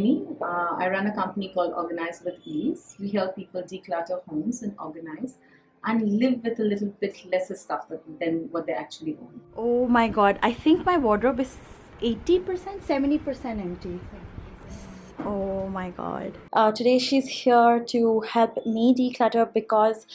Rohini. I run a company called Organize with Ease. We help people declutter homes and organize and live with a little bit lesser stuff than what they actually own. Oh my god, I think my wardrobe is 80%, 70% empty. Oh my god. Today she's here to help me declutter because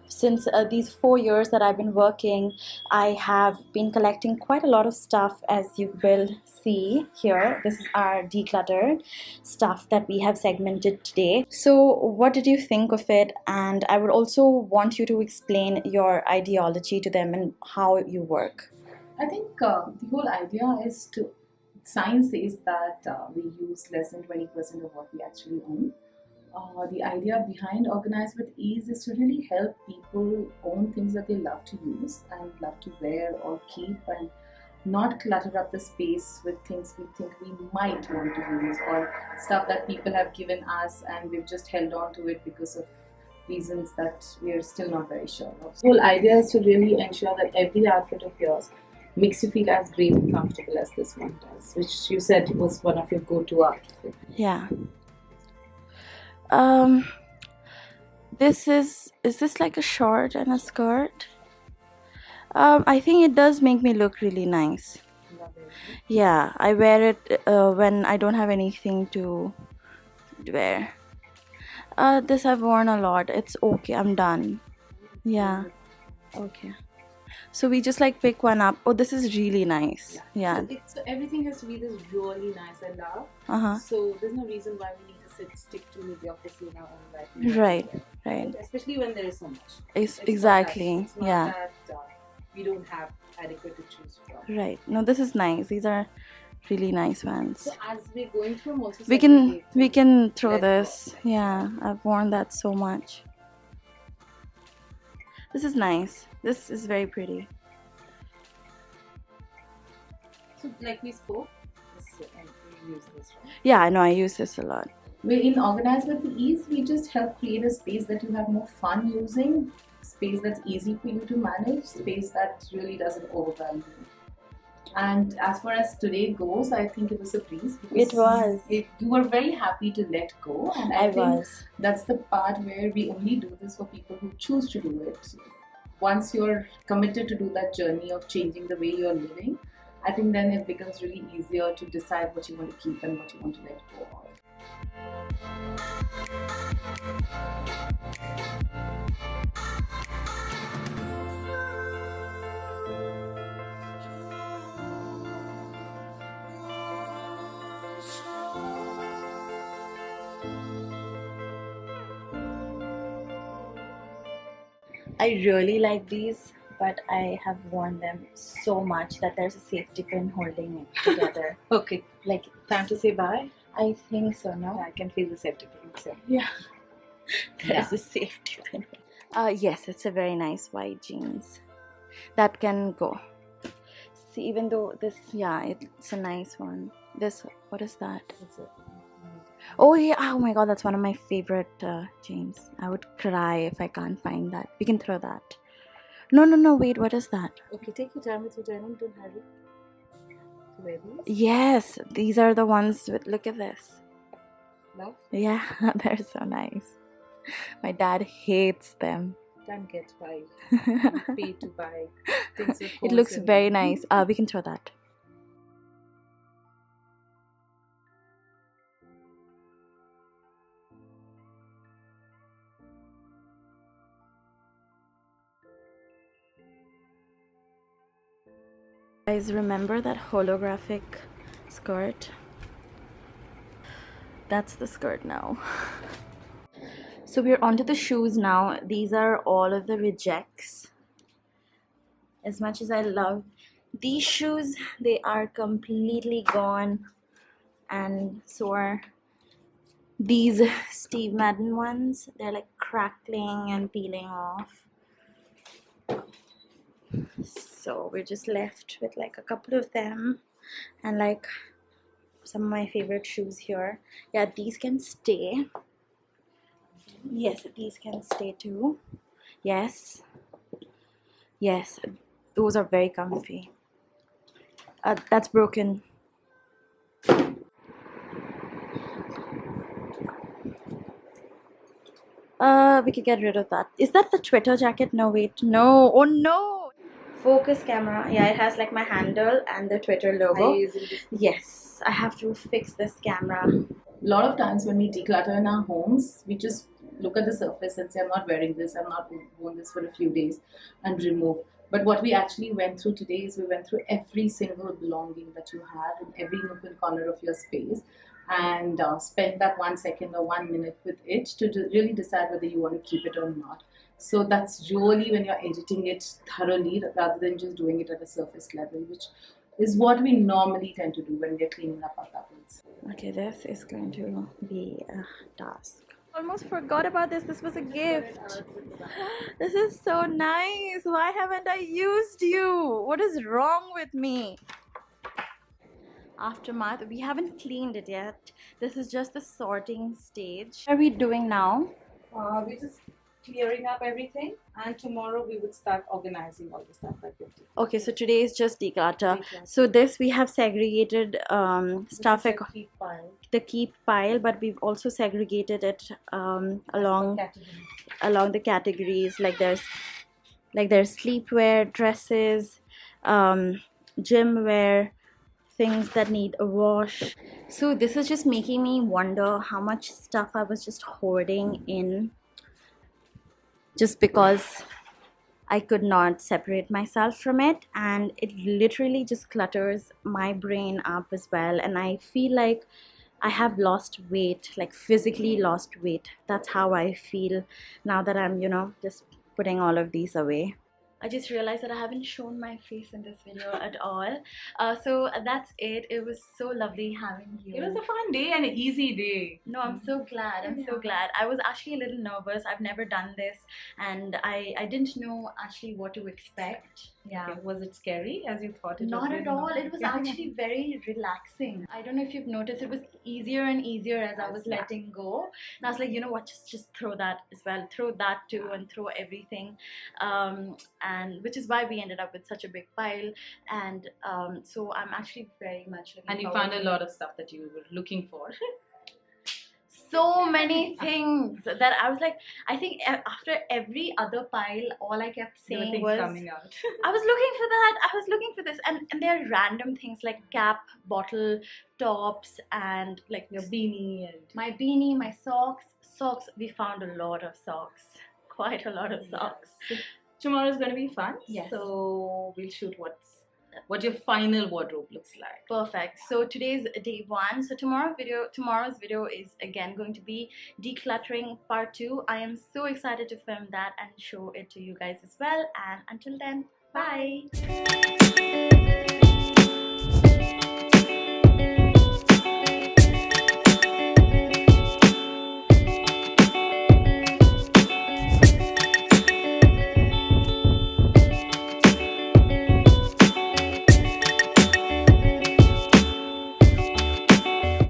since these 4 years that I've been working, I have been collecting quite a lot of stuff, as you will see here. This is our decluttered stuff that we have segmented today. So what did you think of it? And I would also want you to explain your ideology to them and how you work. I think the whole idea is to, science says that we use less than 20% of what we actually own. The idea behind Organize with Ease is to really help people own things that they love to use and love to wear or keep, and not clutter up the space with things we think we might want to use or stuff that people have given us and we've just held on to it because of reasons that we are still not very sure of. The whole idea is to really ensure that every outfit of yours makes you feel as great and comfortable as this one does, which you said was one of your go-to outfits. Yeah. This is this like a short and a skirt? I think it does make me look really nice. Yeah, I wear it when I don't have anything to wear. This I've worn a lot. It's okay, I'm done. Yeah. Okay. So we just like pick one up. Oh, this is really nice. Yeah. So everything has to be this really nice and love. Uh-huh. So there's no reason why we need to stick to mediocrity in our own life. Right. Especially when there is so much. Exactly. It's not Yeah. that we don't have adequate to choose from. Right. No, this is nice. These are really nice ones. So as we're going through, I'm also We can throw let this. go. Yeah, I've worn that so much. This is nice. This is very pretty. So like we spoke, and we use this one. Yeah, I know. I use this a lot. We're in Organize with Ease. We just help create a space that you have more fun using, space that's easy for you to manage, space that really doesn't overwhelm you. And as far as today goes, I think it was a breeze. It was. You were very happy to let go, and I think that's the part where we only do this for people who choose to do it. Once you're committed to do that journey of changing the way you're living, I think then it becomes really easier to decide what you want to keep and what you want to let go of. I really like these, but I have worn them so much that there's a safety pin holding it together. Okay, Like, time to say bye. I think so, no? I can feel the safety pin. So. Yeah. There's a safety pin. Yes, it's a very nice white jeans. That can go. See, even though this, yeah, it's a nice one. This, what is that? Oh yeah, oh my god, that's one of my favorite jeans. I would cry if I can't find that. We can throw that. No, wait, what is that? Okay, take your time with your denim, don't hurry. Wear these. Yes, these are the ones with, look at this. Love? Yeah, they're so nice. My dad hates them. Can't get by. Pay to buy things with It holes looks in very them. nice. We can throw that. Guys, remember that holographic skirt? That's the skirt now. So we're onto the shoes now. These are all of the rejects. As much as I love these shoes, they are completely gone, and so are these Steve Madden ones. They're like crackling and peeling off. So we're just left with like a couple of them and like some of my favorite shoes here. Yeah, these can stay. Yes, these can stay too. Yes, those are very comfy. That's broken. We could get rid of that. Is that the Twitter jacket? No, wait. No. Oh no. Focus camera. Yeah, it has like my handle and the Twitter logo. Yes, I have to fix this camera. A lot of times when we declutter in our homes, we just look at the surface and say, I'm not wearing this, I'm not worn this for a few days, and remove. But what we actually went through today is we went through every single belonging that you had in every nook and corner of your space, and spent that 1 second or 1 minute with it to really decide whether you want to keep it or not. So that's really when you're editing it thoroughly rather than just doing it at a surface level, which is what we normally tend to do when we're cleaning up our cupboards. Okay, this is going to be a task. Almost forgot about this. This was a gift. This is so nice. Why haven't I used you? What is wrong with me? Aftermath. We haven't cleaned it yet. This is just the sorting stage. What are we doing now? We're just clearing up everything, and tomorrow we would start organizing all the stuff that we've done. Okay, so today is just declutter. So this we have segregated stuff, the keep pile, but we've also segregated it along the categories. Like there's sleepwear, dresses, gym wear, things that need a wash. So this is just making me wonder how much stuff I was just hoarding in just because I could not separate myself from it, and it literally just clutters my brain up as well, and I feel like I have lost weight, like physically lost weight. That's how I feel now that I'm, just putting all of these away. I just realized that I haven't shown my face in this video at all. So that's it. It was so lovely having you. It was a fun day and an easy day. No, I'm so glad. I'm so glad. I was actually a little nervous. I've never done this, and I didn't know actually what to expect. Yeah. Okay. Was it scary as you thought it was? Not at all. It was actually very relaxing. I don't know if you've noticed, it was easier and easier as I was letting go. And I was like, you know what, just throw that as well. Throw that too, and throw everything. And which is why we ended up with such a big pile. And so I'm actually very much looking forward. And you found a lot of stuff that you were looking for. So many things that I was like, I think after every other pile, all I kept saying was coming out. I was looking for that, I was looking for this, and there are random things like cap, bottle, tops, and like your beanie and my beanie, my socks. We found a lot of socks, quite a lot of socks. Yes. Tomorrow is going to be fun. Yes. So we'll shoot what your final wardrobe looks like. Perfect. So today's day 1. So tomorrow's video is again going to be decluttering part 2. I am so excited to film that and show it to you guys as well. And until then, bye.